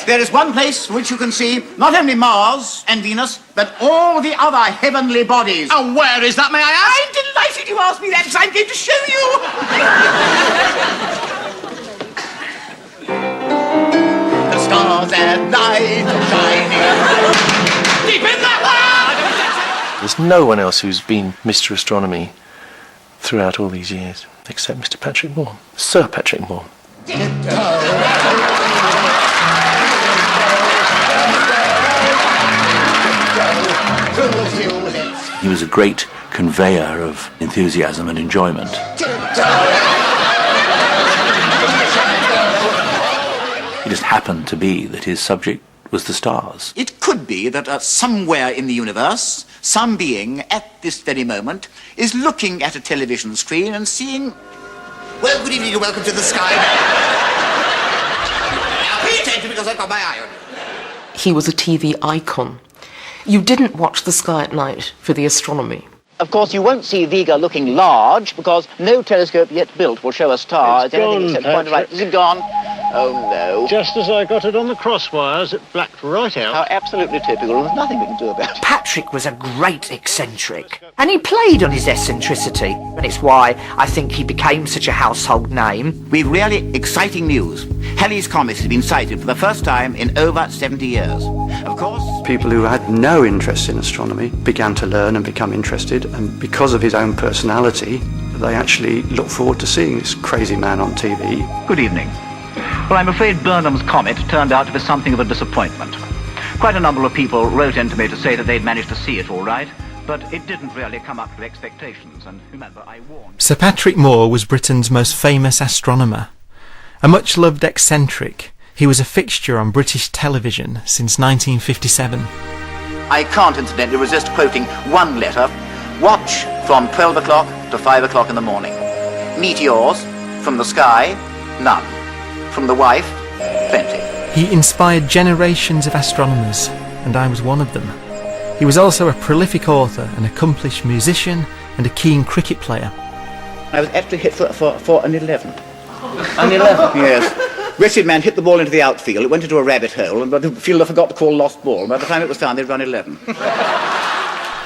There is one place which you can see not only Mars and Venus, but all the other heavenly bodies. And where is that, may I ask? I'm delighted you asked me that, because I'm going to show you. The stars at night are shining. Deep in that one! There's no one else who's been Mr. Astronomy throughout all these years, except Mr. Patrick Moore, Sir Patrick Moore. He was a great conveyor of enthusiasm and enjoyment. It just happened to be that his subject was the stars. It could be that somewhere in the universe, some being at this very moment is looking at a television screen and seeing... Well, good evening and welcome to the sky. Now pay attention because I've got my eye on you. He was a TV icon. You didn't watch the sky at night for the astronomy. Of course, you won't see Vega looking large because no telescope yet built will show a star. It's gone, anything except the point of light. Is it gone? Oh, no. Just as I got it on the crosswires, it blacked right out. How absolutely typical. There's nothing we can do about it. Patrick was a great eccentric, and he played on his eccentricity, and it's why I think he became such a household name. We've really exciting news. Halley's Comet has been sighted for the first time in over 70 years. Of course... People who had no interest in astronomy began to learn and become interested, and because of his own personality, they actually looked forward to seeing this crazy man on TV. Good evening. Well, I'm afraid Burnham's comet turned out to be something of a disappointment. Quite a number of people wrote in to me to say that they'd managed to see it all right, but it didn't really come up to expectations, and remember, I warned... Sir Patrick Moore was Britain's most famous astronomer. A much-loved eccentric, he was a fixture on British television since 1957. I can't, incidentally, resist quoting one letter. Watch from 12 o'clock to 5 o'clock in the morning. Meteors from the sky, none. From the wife, plenty. He inspired generations of astronomers, and I was one of them. He was also a prolific author, an accomplished musician, and a keen cricket player. I was actually hit for an 11. An 11? Yes. Wretched man hit the ball into the outfield. It went into a rabbit hole, and the fielder forgot to call lost ball. By the time it was found, they'd run 11.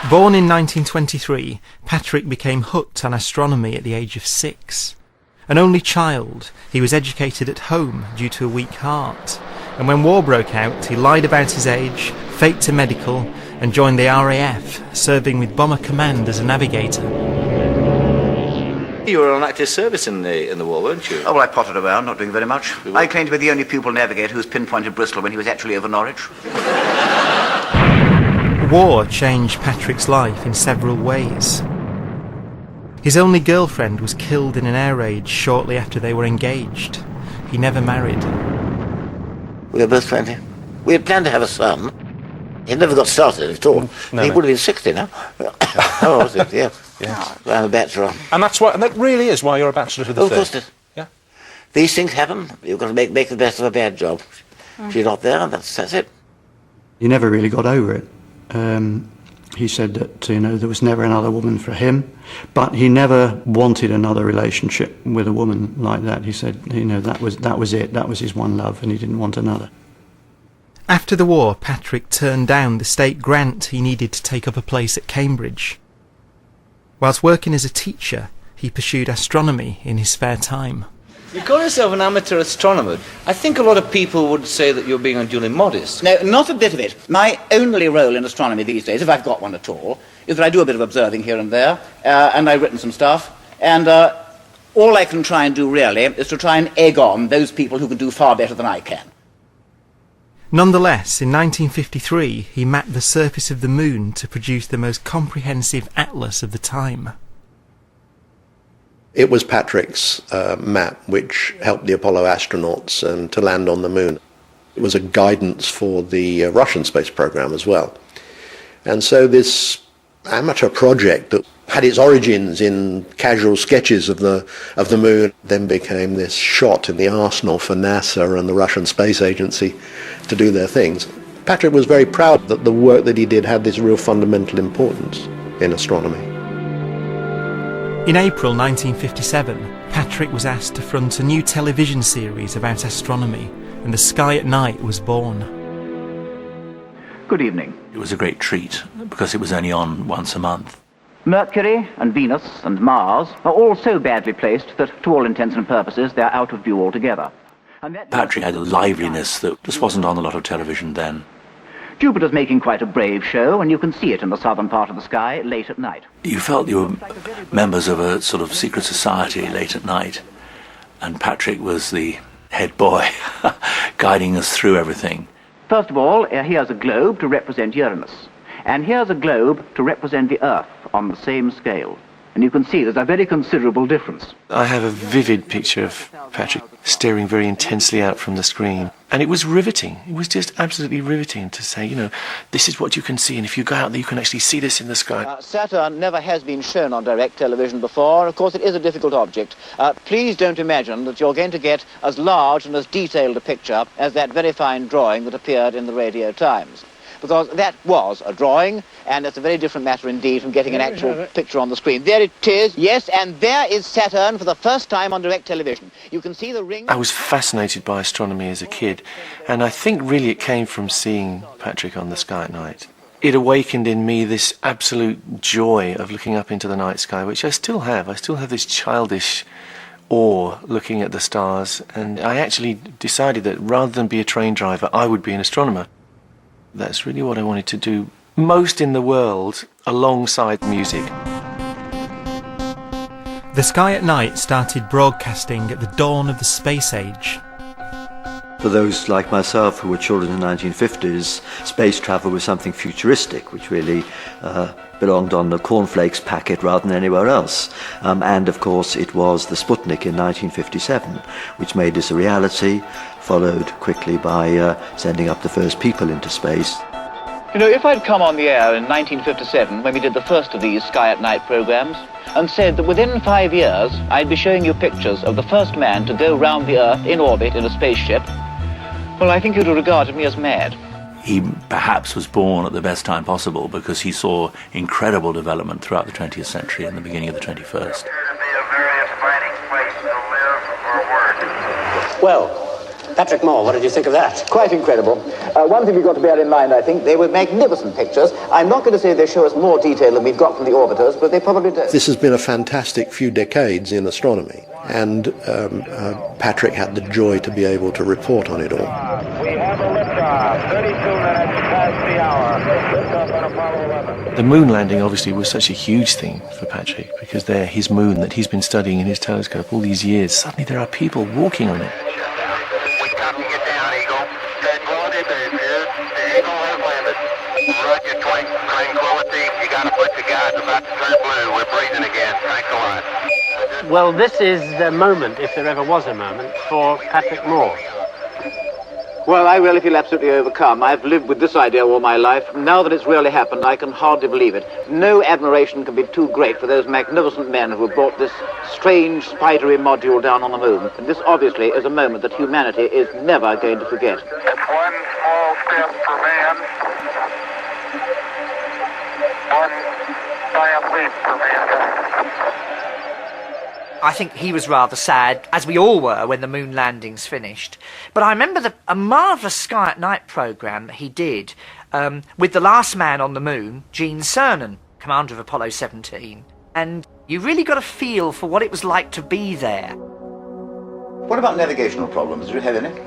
Born in 1923, Patrick became hooked on astronomy at the age of 6. An only child, he was educated at home due to a weak heart, and when war broke out, he lied about his age, faked a medical, and joined the RAF, serving with Bomber Command as a navigator. You were on active service in the war, weren't you? Oh, well, I pottered around, not doing very much. I claim to be the only pupil navigator who's pinpointed Bristol when he was actually over Norwich. War changed Patrick's life in several ways. His only girlfriend was killed in an air raid shortly after they were engaged. He never married. We were both 20. We had planned to have a son. He never got started at all. No, he no. would have been 60 now. How was it? Yeah. Yes. I'm a bachelor. And that really is why you're a bachelor to the Of third. course it is. Yeah. These things happen. You've got to make the best of a bad job. She's not there, and that's it. He never really got over it. He said that, there was never another woman for him, but he never wanted another relationship with a woman like that. He said, that was it. That was his one love, and he didn't want another. After the war, Patrick turned down the state grant he needed to take up a place at Cambridge. Whilst working as a teacher, he pursued astronomy in his spare time. You call yourself an amateur astronomer. I think a lot of people would say that you're being unduly modest. No, not a bit of it. My only role in astronomy these days, if I've got one at all, is that I do a bit of observing here and there, and I've written some stuff, and all I can try and do really is to try and egg on those people who can do far better than I can. Nonetheless, in 1953, he mapped the surface of the moon to produce the most comprehensive atlas of the time. It was Patrick's map which helped the Apollo astronauts to land on the moon. It was a guidance for the Russian space program as well. And so this amateur project that had its origins in casual sketches of the moon then became this shot in the arsenal for NASA and the Russian Space Agency to do their things. Patrick was very proud that the work that he did had this real fundamental importance in astronomy. In April 1957, Patrick was asked to front a new television series about astronomy, and the sky at night was born. Good evening. It was a great treat because it was only on once a month. Mercury and Venus and Mars are all so badly placed that, to all intents and purposes, they're out of view altogether. Patrick had a liveliness that just wasn't on a lot of television then. Jupiter's making quite a brave show, and you can see it in the southern part of the sky late at night. You felt you were members of a sort of secret society late at night, and Patrick was the head boy guiding us through everything. First of all, here's a globe to represent Uranus, and here's a globe to represent the Earth on the same scale. And you can see there's a very considerable difference. I have a vivid picture of Patrick staring very intensely out from the screen. And it was riveting. It was just absolutely riveting to say, you know, this is what you can see, and if you go out there, you can actually see this in the sky. Saturn never has been shown on direct television before. Of course, it is a difficult object. Please don't imagine that you're going to get as large and as detailed a picture as that very fine drawing that appeared in the Radio Times. Because that was a drawing, and it's a very different matter indeed from getting an actual picture on the screen. There it is, yes, and there is Saturn for the first time on direct television. You can see the ring. I was fascinated by astronomy as a kid, and I think really it came from seeing Patrick on the sky at night. It awakened in me this absolute joy of looking up into the night sky, which I still have. I still have this childish awe looking at the stars, and I actually decided that rather than be a train driver, I would be an astronomer. That's really what I wanted to do most in the world, alongside music. The Sky at Night started broadcasting at the dawn of the space age. For those like myself who were children in the 1950s, space travel was something futuristic, which really belonged on the cornflakes packet rather than anywhere else. And of course it was the Sputnik in 1957, which made this a reality, followed quickly by sending up the first people into space. You know, if I'd come on the air in 1957, when we did the first of these Sky at Night programs, and said that within 5 years I'd be showing you pictures of the first man to go round the Earth in orbit in a spaceship, well, I think you'd have regarded me as mad. He perhaps was born at the best time possible because he saw incredible development throughout the 20th century and the beginning of the 21st. Well, Patrick Moore, what did you think of that? Quite incredible. One thing we've got to bear in mind, I think, they were magnificent pictures. I'm not going to say they show us more detail than we've got from the orbiters, but they probably do. This has been a fantastic few decades in astronomy, and Patrick had the joy to be able to report on it all. We have a liftoff, 32 minutes past the hour. Liftoff on Apollo 11. The moon landing obviously was such a huge thing for Patrick, because there, his moon that he's been studying in his telescope all these years, suddenly there are people walking on it. Well, this is the moment, if there ever was a moment, for Patrick Moore. Well, I really feel absolutely overcome. I've lived with this idea all my life. Now that it's really happened, I can hardly believe it. No admiration can be too great for those magnificent men who have brought this strange, spidery module down on the moon. And this obviously is a moment that humanity is never going to forget. It's one small step for man, one giant leap for mankind. I think he was rather sad, as we all were, when the moon landings finished. But I remember a marvellous Sky at Night programme that he did with the last man on the moon, Gene Cernan, commander of Apollo 17. And you really got a feel for what it was like to be there. What about navigational problems? Did you have any?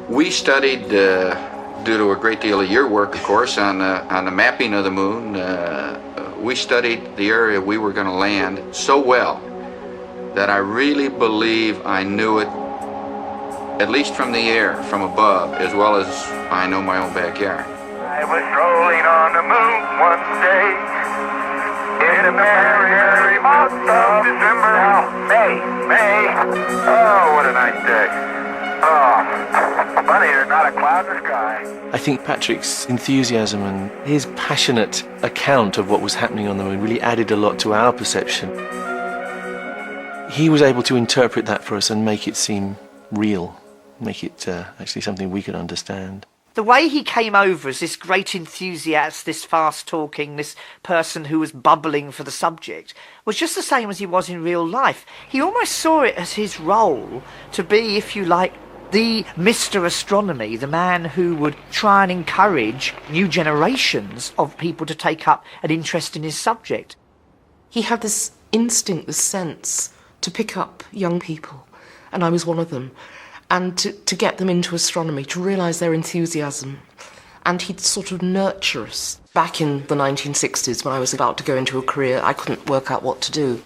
We studied, due to a great deal of your work, of course, on the mapping of the moon, we studied the area we were going to land so well that I really believe I knew it, at least from the air, from above, as well as I know my own backyard. I was strolling on the moon one day, in a merry month of December. May. Oh, what a nice day. Oh, funny, there's not a cloud in the sky. I think Patrick's enthusiasm and his passionate account of what was happening on the moon really added a lot to our perception. He was able to interpret that for us and make it seem real, make it actually something we could understand. The way he came over as this great enthusiast, this fast-talking, this person who was bubbling for the subject, was just the same as he was in real life. He almost saw it as his role to be, if you like, The Mr. Astronomy, the man who would try and encourage new generations of people to take up an interest in his subject. He had this instinct, this sense to pick up young people, and I was one of them, and to get them into astronomy, to realise their enthusiasm. And he'd sort of nurture us. Back in the 1960s, when I was about to go into a career, I couldn't work out what to do.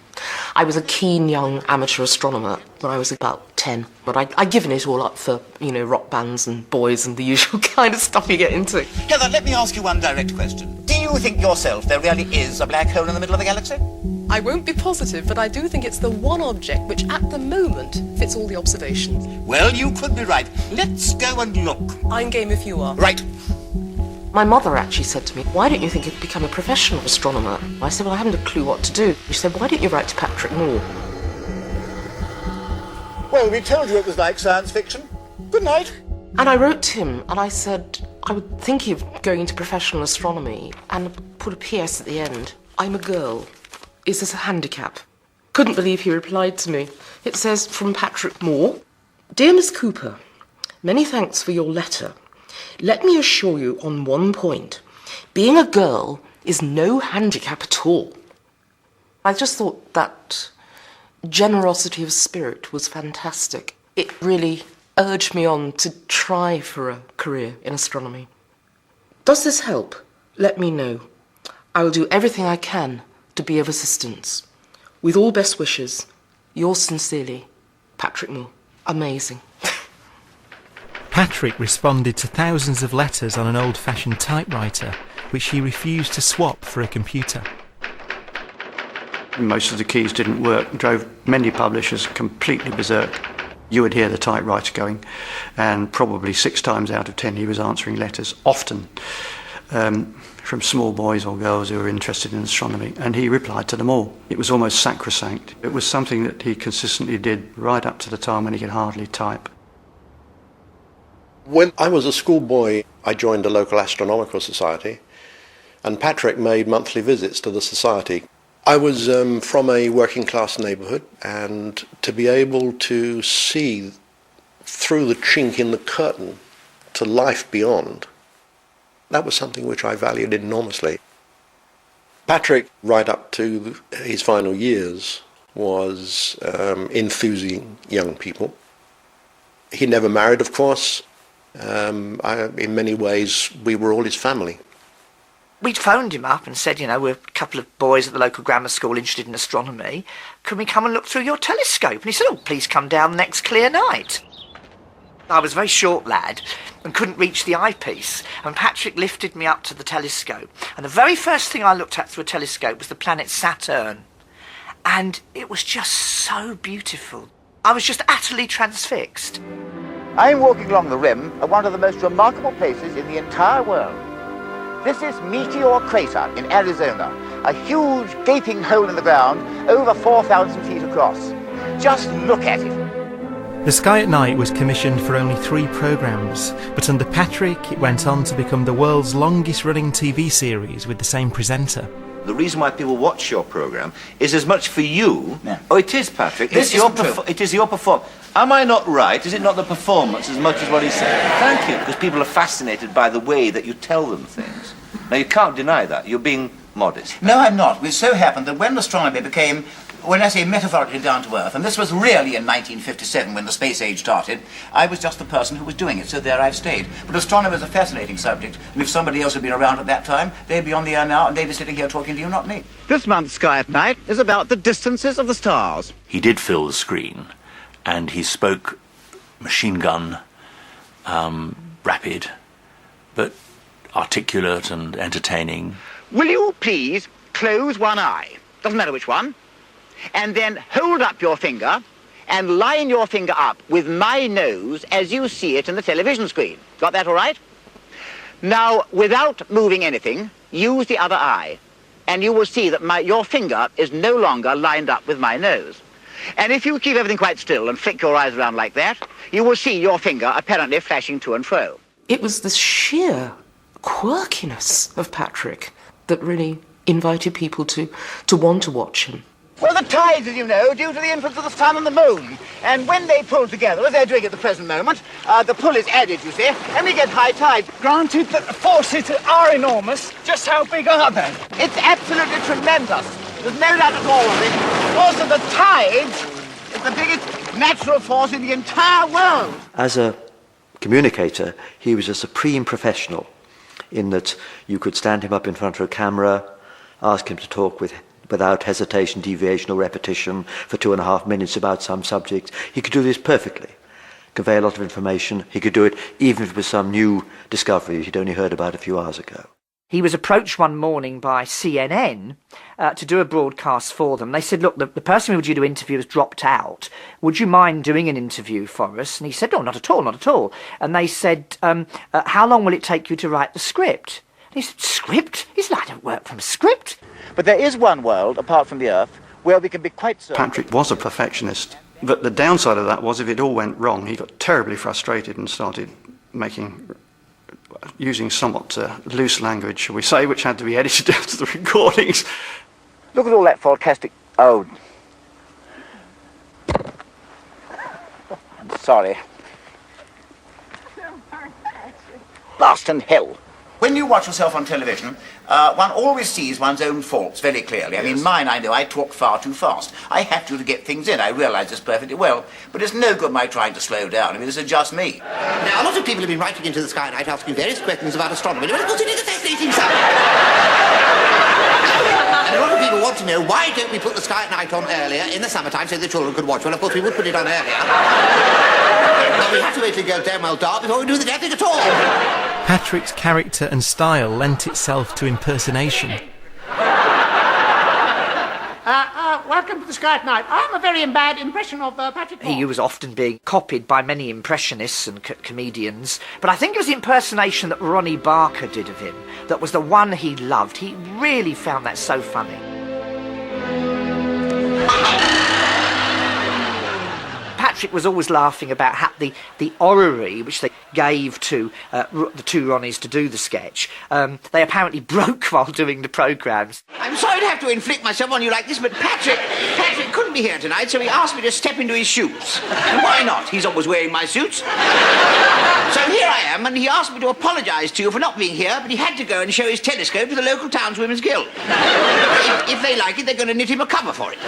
I was a keen young amateur astronomer when I was about 10, but I'd given it all up for, rock bands and boys and the usual kind of stuff you get into. Heather, let me ask you one direct question. Do you think yourself there really is a black hole in the middle of the galaxy? I won't be positive, but I do think it's the one object which at the moment fits all the observations. Well, you could be right. Let's go and look. I'm game if you are. Right. My mother actually said to me, why don't you think you'd become a professional astronomer? I said, well, I haven't a clue what to do. She said, why don't you write to Patrick Moore? Well, we told you it was like science fiction. Good night. And I wrote to him and I said, I would think of going into professional astronomy, and put a PS at the end. I'm a girl. Is this a handicap? Couldn't believe he replied to me. It says, from Patrick Moore, Dear Miss Cooper, many thanks for your letter. Let me assure you on one point. Being a girl is no handicap at all. I just thought that generosity of spirit was fantastic. It really urged me on to try for a career in astronomy. Does this help? Let me know. I will do everything I can to be of assistance. With all best wishes, yours sincerely, Patrick Moore. Amazing. Patrick responded to thousands of letters on an old-fashioned typewriter, which he refused to swap for a computer. Most of the keys didn't work, drove many publishers completely berserk. You would hear the typewriter going, and probably 6 times out of 10 he was answering letters, often from small boys or girls who were interested in astronomy, and he replied to them all. It was almost sacrosanct. It was something that he consistently did right up to the time when he could hardly type. When I was a schoolboy, I joined a local astronomical society, and Patrick made monthly visits to the society. I was from a working class neighbourhood, and to be able to see through the chink in the curtain to life beyond, that was something which I valued enormously. Patrick, right up to his final years, was enthusing young people. He never married, of course. In many ways, we were all his family. We'd phoned him up and said, we're a couple of boys at the local grammar school interested in astronomy. Can we come and look through your telescope? And he said, please come down the next clear night. I was a very short lad and couldn't reach the eyepiece, and Patrick lifted me up to the telescope. And the very first thing I looked at through a telescope was the planet Saturn. And it was just so beautiful. I was just utterly transfixed. I'm walking along the rim of one of the most remarkable places in the entire world. This is Meteor Crater in Arizona, a huge gaping hole in the ground over 4,000 feet across. Just look at it. The Sky at Night was commissioned for only 3 programmes, but under Patrick it went on to become the world's longest-running TV series with the same presenter. The reason why people watch your programme is as much for you... Yeah. Oh, it is, Patrick. This It is your performance. Am I not right? Is it not the performance as much as what he said? Thank you. Because people are fascinated by the way that you tell them things. Now, you can't deny that. You're being modest. No, I'm not. It so happened that when astronomy became, when I say metaphorically down to earth, and this was really in 1957 when the space age started, I was just the person who was doing it, so there I've stayed. But astronomy is a fascinating subject, and if somebody else had been around at that time, they'd be on the air now, and they'd be sitting here talking to you, not me. This month's Sky at Night is about the distances of the stars. He did fill the screen, and he spoke machine gun, rapid, but articulate and entertaining. Will you please close one eye, doesn't matter which one, and then hold up your finger and line your finger up with my nose as you see it in the television screen. Got that all right? Now, without moving anything, use the other eye, and you will see that your finger is no longer lined up with my nose. And if you keep everything quite still and flick your eyes around like that, you will see your finger apparently flashing to and fro. It was the sheer quirkiness of Patrick that really invited people to want to watch him. Well, the tides, as you know, due to the influence of the sun and the moon. And when they pull together, as they're doing at the present moment, the pull is added, you see, and we get high tide. Granted that the forces are enormous, just how big are they? It's absolutely tremendous. There's no doubt at all of it. Also, the tides is the biggest natural force in the entire world. As a communicator, he was a supreme professional in that you could stand him up in front of a camera, ask him to talk without hesitation, deviation or repetition for 2.5 minutes about some subject. He could do this perfectly, convey a lot of information. He could do it even if it was some new discovery he'd only heard about a few hours ago. He was approached one morning by CNN to do a broadcast for them. They said, look, the person we were due to interview has dropped out. Would you mind doing an interview for us? And he said, no, not at all, not at all. And they said, how long will it take you to write the script? And he said, script? He said, I don't work from a script. But there is one world, apart from the Earth, where we can be quite certain... Patrick was a perfectionist, but the downside of that was if it all went wrong, he got terribly frustrated and started using somewhat loose language, shall we say, which had to be edited after the recordings. Look at all that sarcastic... Oh. Sorry. Blast and hell. When you watch yourself on television, one always sees one's own faults very clearly. I mean, mine, I know, I talk far too fast. I have to get things in. I realise this perfectly well. But it's no good my trying to slow down. I mean, this is just me. Now, a lot of people have been writing into the Sky Night asking various questions about astronomy. But of course, it is a fascinating subject. And a lot of people want to know, why don't we put the Sky Night on earlier in the summertime so the children could watch? Well, of course, we would put it on earlier. But we have to wait till it goes damn well dark before we do the damn thing at all. Patrick's character and style lent itself to impersonation. Welcome to the Sky Night. I'm a very bad impression of Patrick. He was often being copied by many impressionists and comedians, but I think it was the impersonation that Ronnie Barker did of him that was the one he loved. He really found that so funny. Patrick was always laughing about the orrery which they gave to the two Ronnies to do the sketch. They apparently broke while doing the programmes. I'm sorry to have to inflict myself on you like this, but Patrick couldn't be here tonight, so he asked me to step into his shoes. And why not? He's always wearing my suits. So here I am, and he asked me to apologise to you for not being here, but he had to go and show his telescope to the local townswomen's guild. If they like it, they're going to knit him a cover for it.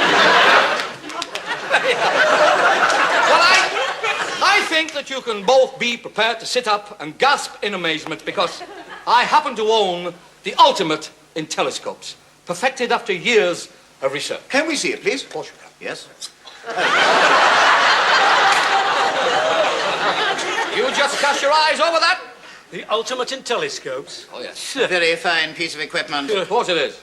Well, I think that you can both be prepared to sit up and gasp in amazement because I happen to own the ultimate in telescopes, perfected after years of research. Can we see it, please? Of course you can. Yes. You just cast your eyes over that. The ultimate in telescopes? Oh, yes. A very fine piece of equipment. Of course it is.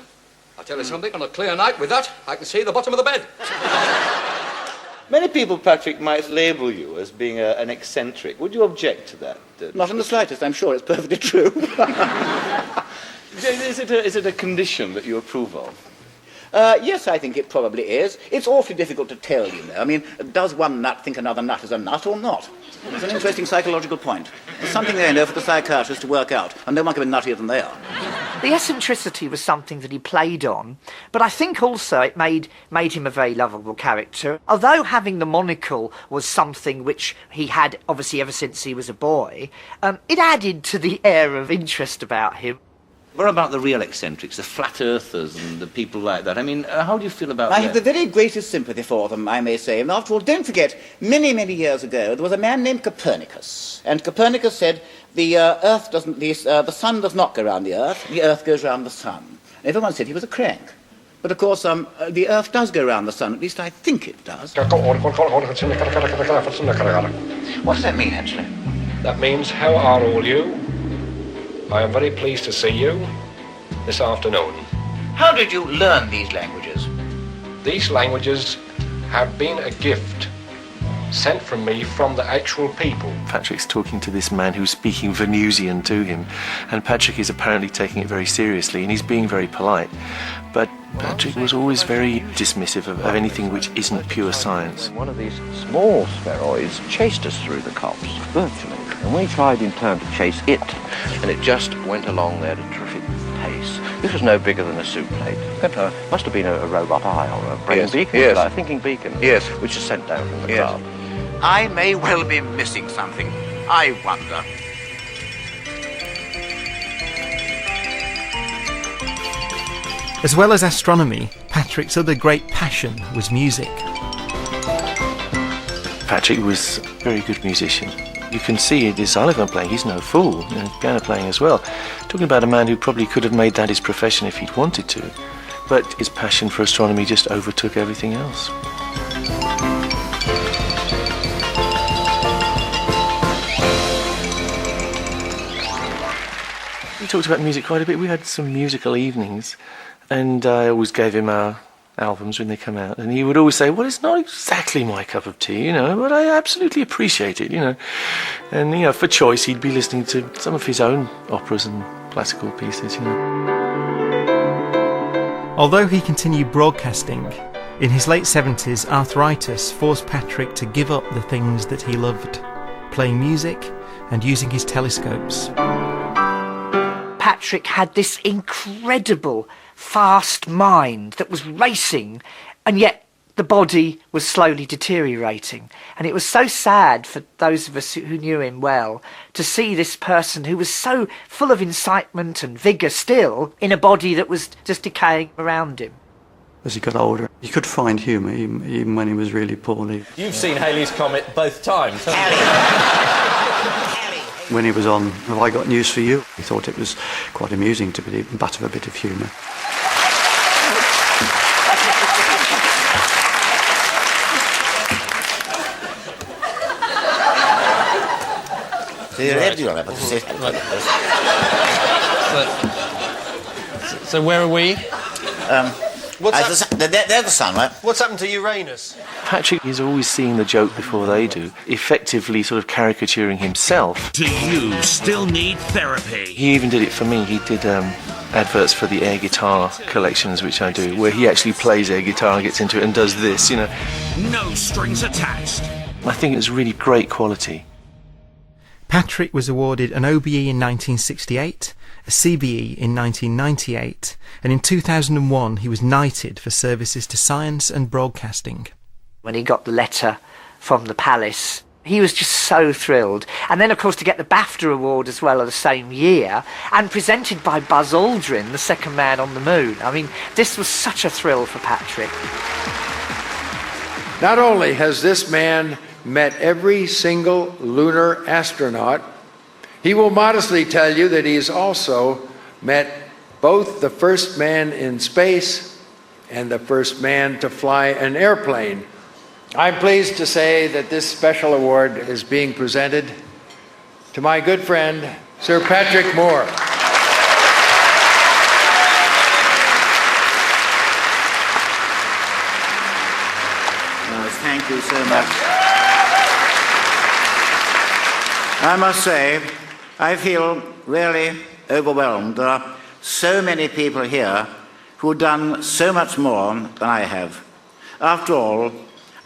I'll tell you something, on a clear night with that, I can see the bottom of the bed. Many people, Patrick, might label you as being an eccentric. Would you object to that? Not in the slightest, I'm sure it's perfectly true. Is it a condition that you approve of? Yes, I think it probably is. It's awfully difficult to tell, you know. I mean, does one nut think another nut is a nut or not? It's an interesting psychological point. There's something there, you know, for the psychiatrist to work out, and no one can be nuttier than they are. The eccentricity was something that he played on, but I think also it made him a very lovable character. Although having the monocle was something which he had, obviously, ever since he was a boy, it added to the air of interest about him. What about the real eccentrics, the flat earthers and the people like that? I mean, how do you feel about that? I have the very greatest sympathy for them, I may say. And after all, don't forget, many, many years ago, there was a man named Copernicus. And Copernicus said, the sun does not go round the earth goes round the sun. And everyone said he was a crank. But of course, the earth does go round the sun, at least I think it does. What does that mean, actually? That means, how are all you? I am very pleased to see you this afternoon. How did you learn these languages? These languages have been a gift sent from me from the actual people. Patrick's talking to this man who's speaking Venusian to him, and Patrick is apparently taking it very seriously, and he's being very polite. But Patrick was always very dismissive of anything which isn't pure science. One of these small spheroids chased us through the copse, virtually, and we tried in turn to chase it, and it just went along there at a terrific pace. This was no bigger than a soup plate. Must have been a robot eye or a brain beacon, a thinking beacon, which is sent down from the cloud. I may well be missing something. I wonder. As well as astronomy, Patrick's other great passion was music. Patrick was a very good musician. You can see his xylophone playing, he's no fool, piano playing as well. Talking about a man who probably could have made that his profession if he'd wanted to, but his passion for astronomy just overtook everything else. We talked about music quite a bit. We had some musical evenings, and I always gave him our albums when they come out, and he would always say, well, it's not exactly my cup of tea, but I absolutely appreciate it, And, for choice, he'd be listening to some of his own operas and classical pieces, Although he continued broadcasting, in his late 70s, arthritis forced Patrick to give up the things that he loved, playing music and using his telescopes. Patrick had this incredible fast mind that was racing, and yet the body was slowly deteriorating. And it was so sad for those of us who knew him well to see this person who was so full of incitement and vigour still in a body that was just decaying around him. As he got older, he could find humour even when he was really poorly. You've seen Halley's Comet both times, haven't you? When he was on Have I Got News for You, he thought it was quite amusing to butt a bit of humour. So where are we? There's the sun, right? What's happened to Uranus? Patrick is always seeing the joke before they do, effectively sort of caricaturing himself. Do you still need therapy? He even did it for me. He did adverts for the air guitar collections, which I do, where he actually plays air guitar and gets into it and does this, No strings attached. I think it was really great quality. Patrick was awarded an OBE in 1968, a CBE in 1998, and in 2001 he was knighted for services to science and broadcasting. When he got the letter from the palace, he was just so thrilled. And then, of course, to get the BAFTA award as well of the same year, and presented by Buzz Aldrin, the second man on the moon. I mean, this was such a thrill for Patrick. Not only has this man met every single lunar astronaut, he will modestly tell you that he's also met both the first man in space and the first man to fly an airplane. I'm pleased to say that this special award is being presented to my good friend, Sir Patrick Moore. Thank you so much. I must say, I feel really overwhelmed. There are so many people here who've done so much more than I have. After all,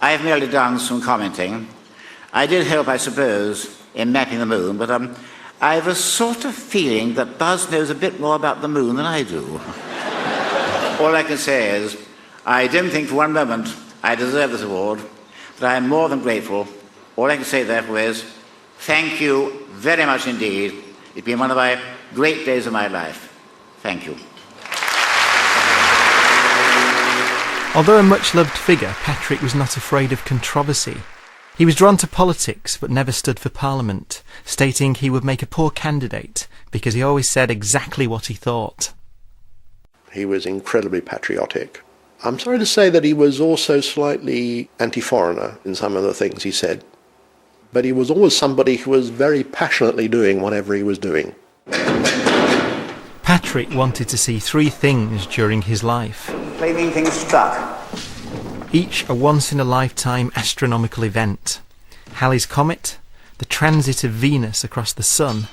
I have merely done some commenting. I did help, I suppose, in mapping the moon, but I have a sort of feeling that Buzz knows a bit more about the moon than I do. All I can say is, I don't think for one moment I deserve this award, but I am more than grateful. All I can say, therefore, is thank you very much indeed. It's been one of my great days of my life. Thank you. Although a much-loved figure, Patrick was not afraid of controversy. He was drawn to politics but never stood for Parliament, stating he would make a poor candidate because he always said exactly what he thought. He was incredibly patriotic. I'm sorry to say that he was also slightly anti-foreigner in some of the things he said. But he was always somebody who was very passionately doing whatever he was doing. Patrick wanted to see three things during his life. Flaming things struck. Each a once-in-a-lifetime astronomical event. Halley's Comet, the transit of Venus across the Sun,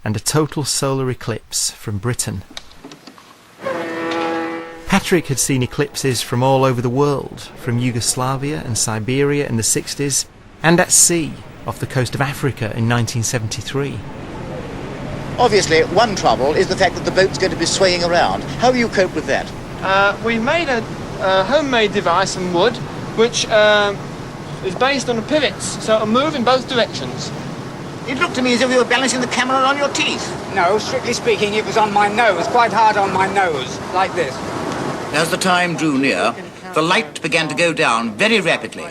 and a total solar eclipse from Britain. Patrick had seen eclipses from all over the world, from Yugoslavia and Siberia in the 60s, and at sea off the coast of Africa in 1973. Obviously, one trouble is the fact that the boat's going to be swaying around. How will you cope with that? We made a homemade device from wood, which is based on the pivots, so it'll move in both directions. It looked to me as if you were balancing the camera on your teeth. No, strictly speaking, it was on my nose, quite hard on my nose, like this. As the time drew near, the light began to go down very rapidly.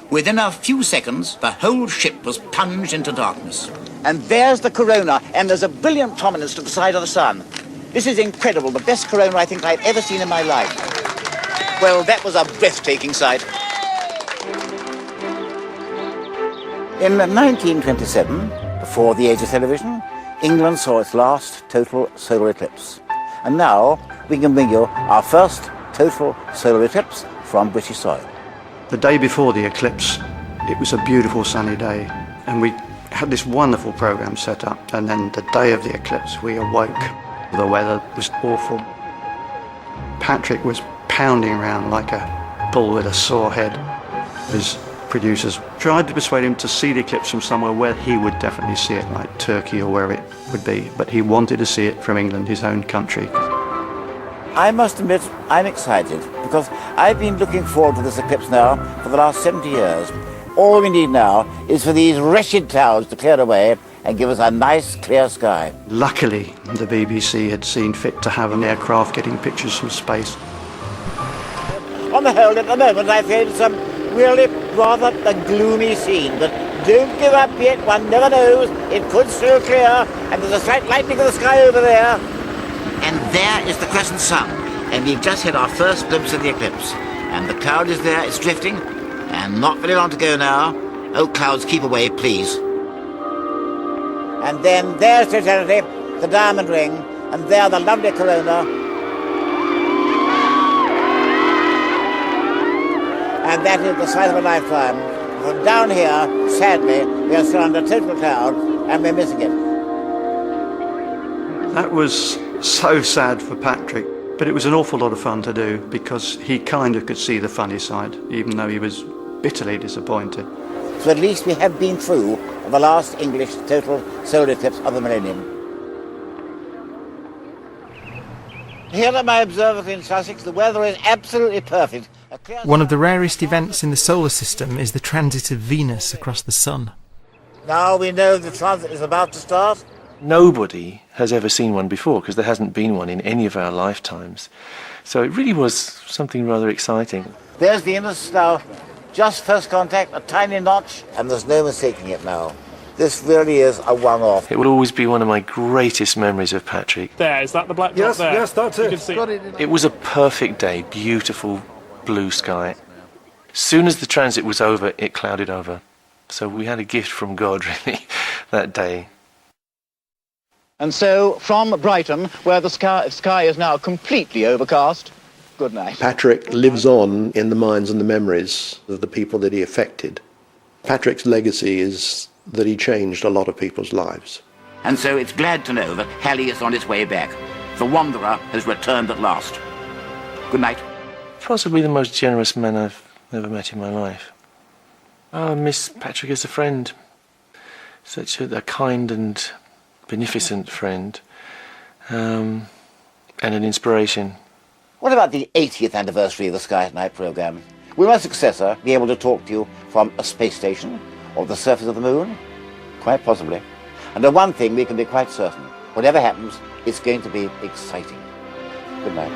Within a few seconds, the whole ship was plunged into darkness. And there's the corona, and there's a brilliant prominence to the side of the sun. This is incredible, the best corona I think I've ever seen in my life. Well, that was a breathtaking sight. In 1927, before the age of television, England saw its last total solar eclipse. And now we can bring you our first total solar eclipse from British soil. The day before the eclipse, it was a beautiful sunny day, and we had this wonderful program set up, and then the day of the eclipse we awoke. The weather was awful. Patrick was pounding around like a bull with a sore head. His producers tried to persuade him to see the eclipse from somewhere where he would definitely see it, like Turkey or where it would be, but he wanted to see it from England, his own country. I must admit, I'm excited, because I've been looking forward to this eclipse now for the last 70 years. All we need now is for these wretched clouds to clear away and give us a nice, clear sky. Luckily, the BBC had seen fit to have an aircraft getting pictures from space. On the whole, at the moment, I feel some really rather a gloomy scene, but don't give up yet, one never knows. It could still clear, and there's a slight lightening of the sky over there. And there is the crescent sun, and we've just had our first glimpse of the eclipse. And the cloud is there, it's drifting, and not very long to go now. Oh, clouds, keep away, please. And then there's totality, the diamond ring, and there the lovely corona. And that is the sight of a lifetime. From down here, sadly, we are still under total cloud, and we're missing it. That was so sad for Patrick, but it was an awful lot of fun to do because he kind of could see the funny side, even though he was bitterly disappointed. So at least we have been through the last English total solar eclipse of the millennium. Here at my observatory in Sussex, the weather is absolutely perfect. One of the rarest events in the solar system is the transit of Venus across the sun. Now we know the transit is about to start. Nobody has ever seen one before because there hasn't been one in any of our lifetimes. So it really was something rather exciting. There's Venus now, just first contact, a tiny notch, and there's no mistaking it now. This really is a one-off. It will always be one of my greatest memories of Patrick. There, is that the black dot there? Yes, that's it. It was a perfect day, beautiful blue sky. Soon as the transit was over, it clouded over. So we had a gift from God, really, that day. And so, from Brighton, where the sky is now completely overcast, good night. Patrick lives on in the minds and the memories of the people that he affected. Patrick's legacy is that he changed a lot of people's lives. And so it's glad to know that Halley is on its way back. The Wanderer has returned at last. Good night. Possibly the most generous man I've ever met in my life. I miss Patrick as a friend. Such a kind and beneficent friend. And an inspiration. What about the 80th anniversary of the Sky at Night programme? Will my successor be able to talk to you from a space station or the surface of the moon? Quite possibly. And of one thing we can be quite certain. Whatever happens, it's going to be exciting. Good night.